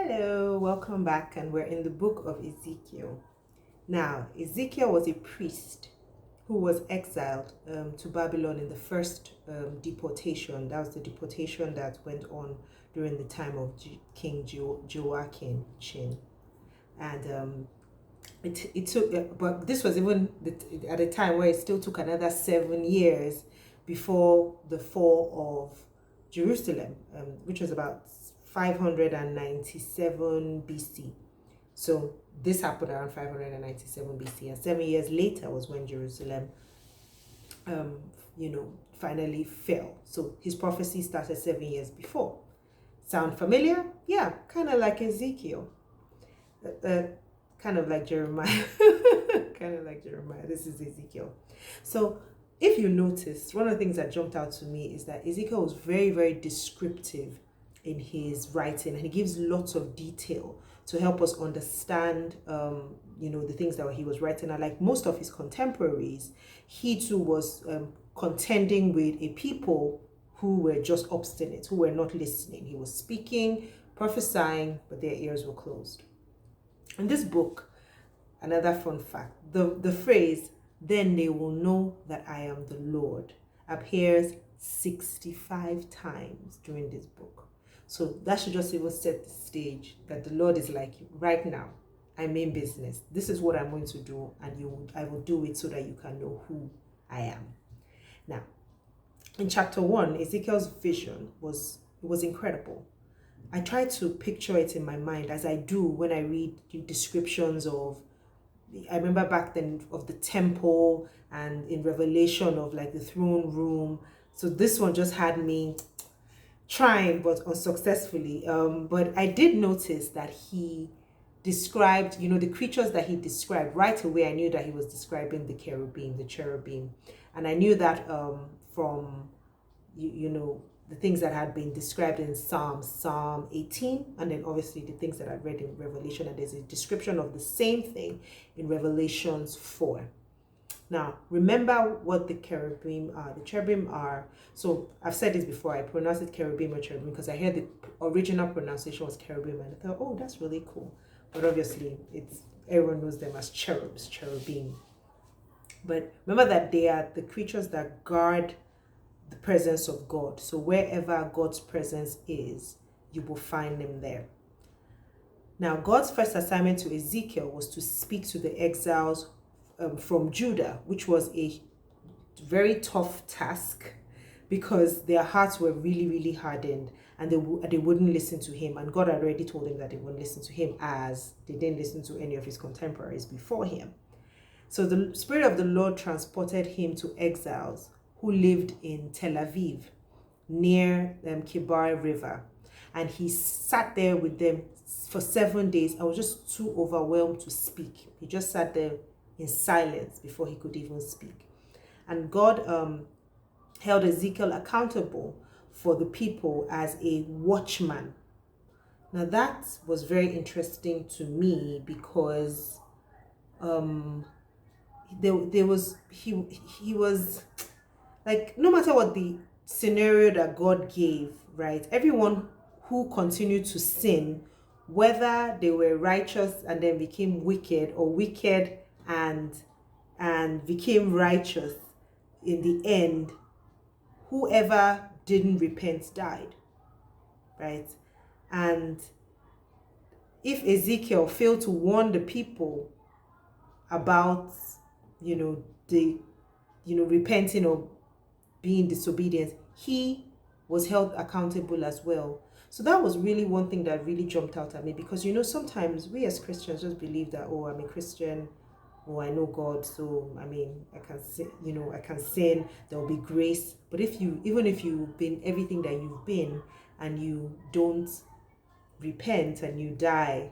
Hello, welcome back, and we're in the book of Ezekiel. Now, Ezekiel was a priest who was exiled to Babylon in the first deportation. That was the deportation that went on during the time of King Joachim. And it took, but this was even at a time where it still took another 7 years before the fall of Jerusalem, which was about 597 BC. So this happened around 597 BC, and 7 years later was when Jerusalem, finally fell. So his prophecy started 7 years before. Sound familiar? Yeah, kind of like Ezekiel. Kind of like Jeremiah. Kind of like Jeremiah. This is Ezekiel. So if you notice, one of the things that jumped out to me is that Ezekiel was very, very descriptive in his writing, and he gives lots of detail to help us understand, the things that he was writing. And like most of his contemporaries, he too was contending with a people who were just obstinate, who were not listening. He was speaking, prophesying, but their ears were closed. In this book, another fun fact, the phrase, "then they will know that I am the Lord," appears 65 times during this book. So that should just even set the stage that the Lord is like, right now, I mean business. This is what I'm going to do, and I will do it so that you can know who I am. Now, in chapter 1, Ezekiel's vision was incredible. I try to picture it in my mind, as I do when I read descriptions of, I remember back then, of the temple, and in Revelation of like the throne room. So this one just had me trying, but unsuccessfully. But I did notice that he described, the creatures that he described. Right away, I knew that he was describing the cherubim. And I knew that from, the things that had been described in Psalm 18, and then obviously the things that I read in Revelation, and there's a description of the same thing in Revelations 4. Now, remember what the cherubim are. The cherubim are, so I've said this before, I pronounce it cherubim or cherubim because I heard the original pronunciation was cherubim, and I thought, oh, that's really cool. But obviously, everyone knows them as cherubim. But remember that they are the creatures that guard the presence of God. So wherever God's presence is, you will find them there. Now, God's first assignment to Ezekiel was to speak to the exiles from Judah, which was a very tough task because their hearts were really, really hardened, and they wouldn't listen to him. And God had already told him that they wouldn't listen to him, as they didn't listen to any of his contemporaries before him. So the Spirit of the Lord transported him to exiles who lived in Tel Aviv, near Kibar River. And he sat there with them for 7 days. I was just too overwhelmed to speak. He just sat there in silence before he could even speak. And God held Ezekiel accountable for the people as a watchman. Now that was very interesting to me because he was like, no matter what the scenario that God gave, right? Everyone who continued to sin, whether they were righteous and then became wicked, or wicked and became righteous, in the end, whoever didn't repent died, right? And if Ezekiel failed to warn the people about, repenting or being disobedient, he was held accountable as well. So that was really one thing that really jumped out at me, because sometimes we as Christians just believe that, oh, I'm a Christian, oh, I know God, so I can sin, I can sin, there will be grace. But even if you've been everything that you've been and you don't repent and you die,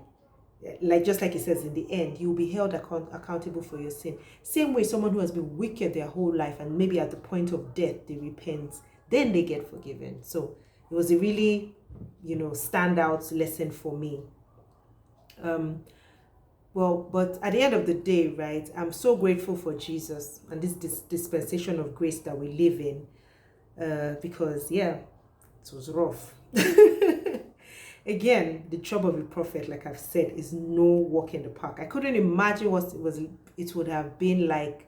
just like it says, in the end, you'll be held accountable for your sin. Same way, someone who has been wicked their whole life, and maybe at the point of death they repent, then they get forgiven. So it was a really, standout lesson for me. But at the end of the day, right, I'm so grateful for Jesus and this dispensation of grace that we live in, because, yeah, it was rough. Again, the job of a prophet, like I've said, is no walk in the park. I couldn't imagine what it would have been like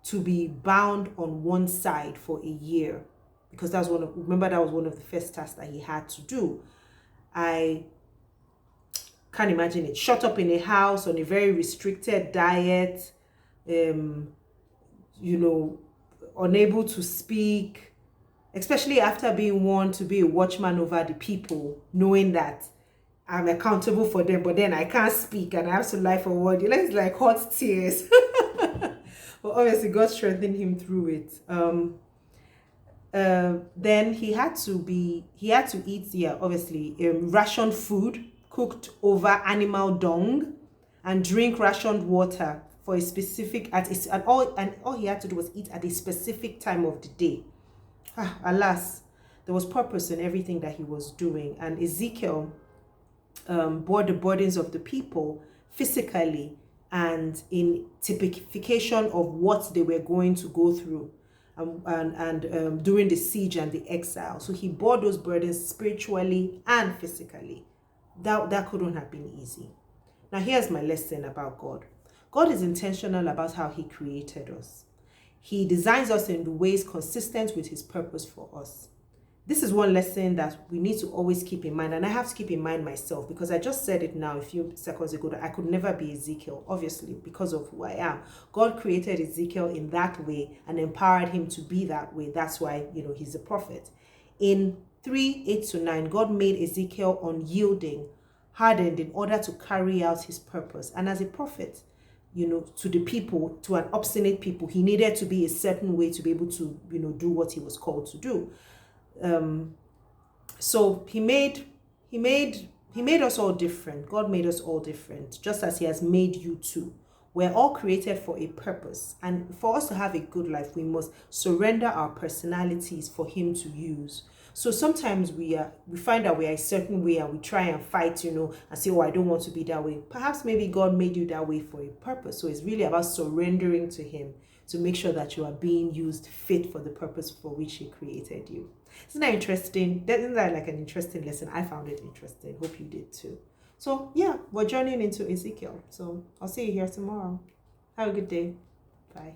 to be bound on one side for a year, because that was one of the first tasks that he had to do. I can't imagine it. Shut up in a house on a very restricted diet, unable to speak, especially after being warned to be a watchman over the people, knowing that I'm accountable for them, but then I can't speak and I have to lie for word. It's like hot tears. But obviously God strengthened him through it. Then he had to eat, obviously, rationed food cooked over animal dung, and drink rationed water for a specific and all he had to do was eat at a specific time of the day. Alas, there was purpose in everything that he was doing, and Ezekiel bore the burdens of the people physically and in typification of what they were going to go through during the siege and the exile. So he bore those burdens spiritually and physically. That couldn't have been easy. Now here's my lesson about God. God is intentional about how he created us. He designs us in ways consistent with his purpose for us. This is one lesson that we need to always keep in mind, and I have to keep in mind myself, because I just said it now a few seconds ago that I could never be Ezekiel, obviously, because of who I am. God created Ezekiel in that way and empowered him to be that way. That's why, he's a prophet. In 3:8-9, God made Ezekiel unyielding, hardened, in order to carry out his purpose. And as a prophet, to the people, to an obstinate people, he needed to be a certain way to be able to, do what he was called to do. So he made us all different. God made us all different, just as he has made you too. We're all created for a purpose, and for us to have a good life, we must surrender our personalities for him to use. So sometimes we find that we are a certain way and we try and fight, and say, I don't want to be that way. Perhaps maybe God made you that way for a purpose. So it's really about surrendering to him to make sure that you are being used fit for the purpose for which he created you. Isn't that interesting? Isn't that like an interesting lesson? I found it interesting. Hope you did too. So yeah, we're journeying into Ezekiel. So I'll see you here tomorrow. Have a good day. Bye.